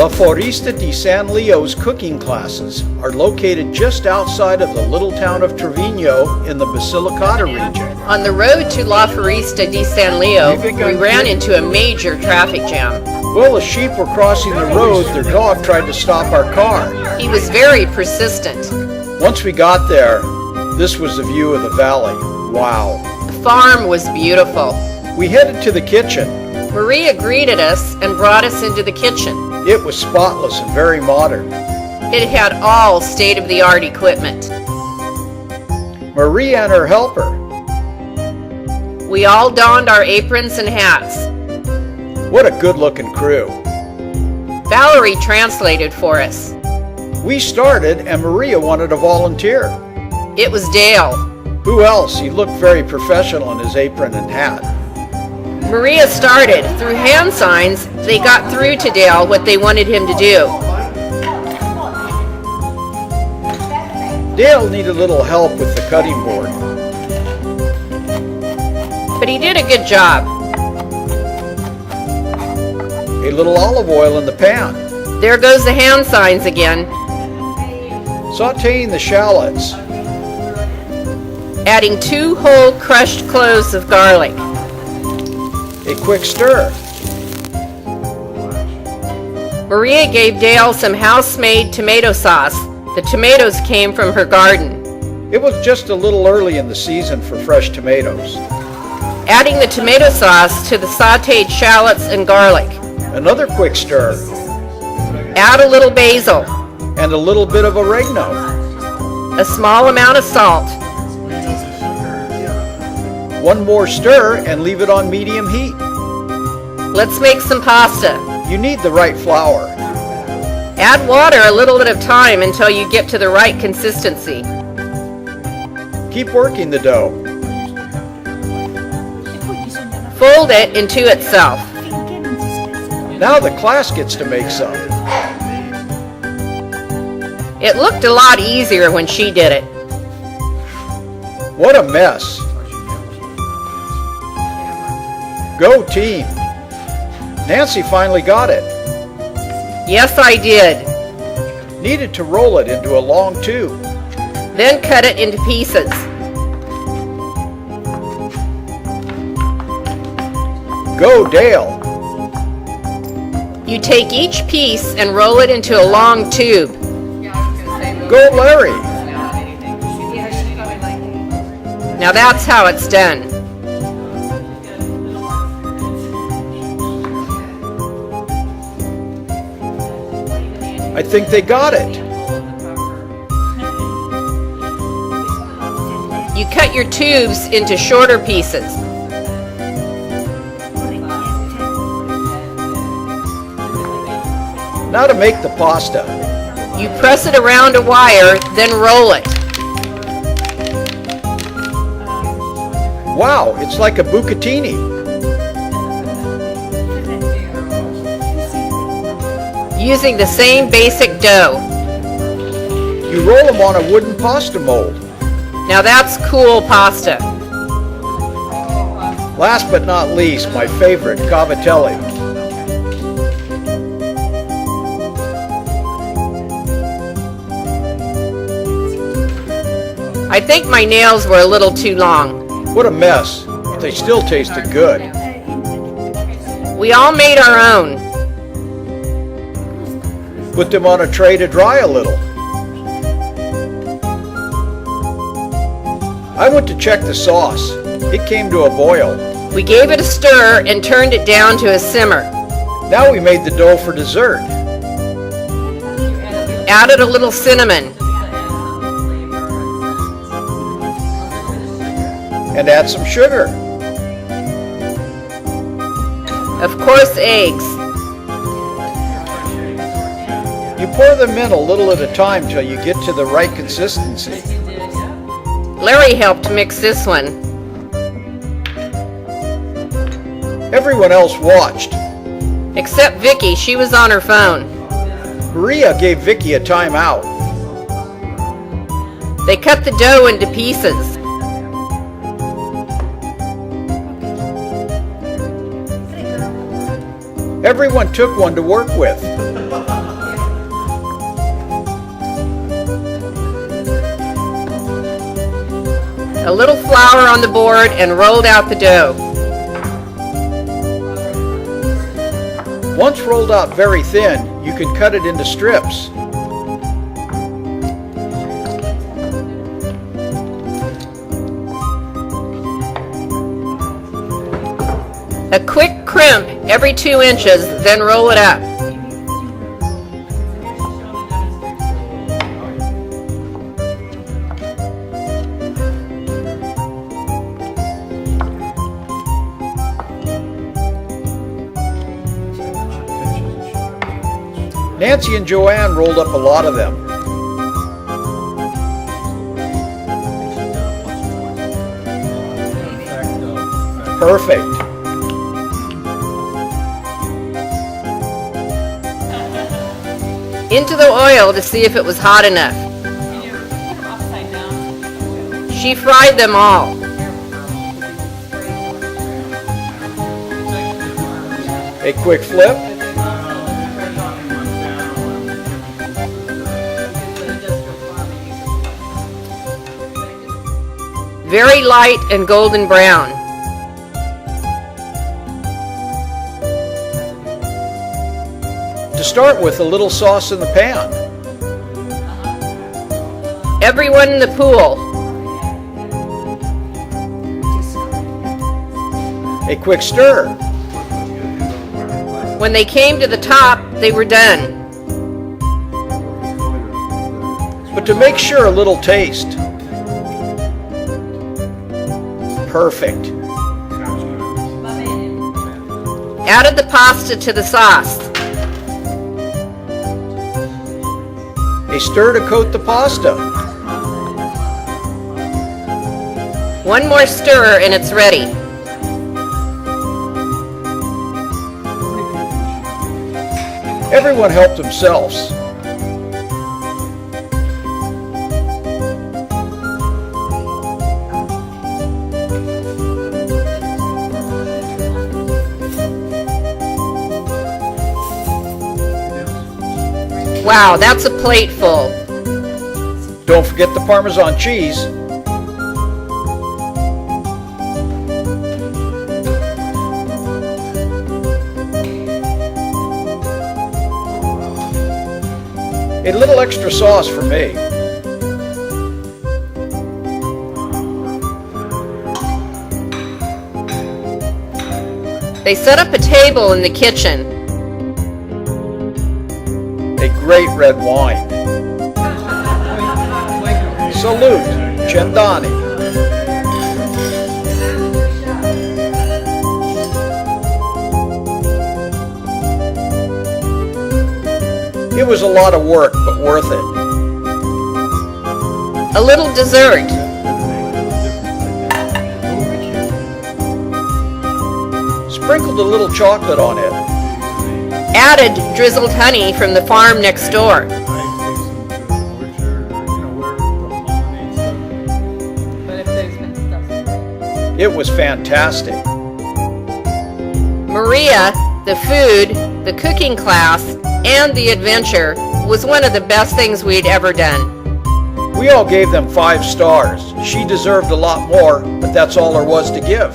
La Foresteria di San Leo's cooking classes are located just outside of the little town of Trivigno in the Basilicata region. On the road to La Foresteria di San Leo, we ran into a major traffic jam. Well, as sheep were crossing the road, their dog tried to stop our car. He was very persistent. Once we got there, this was the view of the valley. Wow. The farm was beautiful. We headed to the kitchen. Maria greeted us and brought us into the kitchen. It was spotless and very modern. It had all state-of-the-art equipment. Maria and her helper. We all donned our aprons and hats. What a good-looking crew. Valerie translated for us. We started and Maria wanted to volunteer. It was Dale. Who else? He looked very professional in his apron and hat. Maria started. Through hand signs, they got through to Dale what they wanted him to do. Dale needed a little help with the cutting board. But he did a good job. A little olive oil in the pan. There goes the hand signs again. Sautéing the shallots. Adding 2 whole crushed cloves of garlic. A quick stir. Maria gave Dale some house-made tomato sauce. The tomatoes came from her garden. It was just a little early in the season for fresh tomatoes. Adding the tomato sauce to the sautéed shallots and garlic. Another quick stir. Add a little basil. And a little bit of oregano. A small amount of salt. One more stir and leave it on medium heat. Let's make some pasta. You need the right flour. Add water a little at a time until you get to the right consistency. Keep working the dough. Fold it into itself. Now the class gets to make some. It looked a lot easier when she did it. What a mess. Go team. Nancy finally got it. Yes, I did. Needed to roll it into a long tube. Then cut it into pieces. Go Dale. You take each piece and roll it into a long tube. Go Larry. Now that's how it's done. I think they got it. You cut your tubes into shorter pieces. Now to make the pasta. You press it around a wire, then roll it. Wow, it's like a bucatini. Using the same basic dough. You roll them on a wooden pasta mold. Now that's cool pasta. Last but not least, my favorite, cavatelli. I think my nails were a little too long. What a mess, but they still tasted good. We all made our own. Put them on a tray to dry a little. I went to check the sauce. It came to a boil. We gave it a stir and turned it down to a simmer. Now we made the dough for dessert. Added a little cinnamon. And add some sugar. Of course, eggs. You pour them in a little at a time till you get to the right consistency. Larry helped mix this one. Everyone else watched. Except Vicky, she was on her phone. Maria gave Vicky a timeout. They cut the dough into pieces. Everyone took one to work with. a little flour on the board and rolled out the dough. Once rolled out very thin, you can cut it into strips. A quick crimp every 2 inches, then roll it up. Nancy and Joanne rolled up a lot of them. Perfect. Into the oil to see if it was hot enough. She fried them all. A quick flip. Very light and golden brown. To start with, a little sauce in the pan. Everyone in the pool. A quick stir. When they came to the top, they were done. But to make sure, a little taste. Perfect. Added the pasta to the sauce. A stir to coat the pasta. One more stir and it's ready. Everyone helped themselves. Wow, that's a plate full. Don't forget the Parmesan cheese. A little extra sauce for me. They set up a table in the kitchen. A great red wine. Salute, Cendani. It was a lot of work, but worth it. A little dessert. Sprinkled a little chocolate on it. Added drizzled honey from the farm next door. It was fantastic. Maria, the food, the cooking class, and the adventure was one of the best things we'd ever done. We all gave them 5 stars. She deserved a lot more, but that's all there was to give.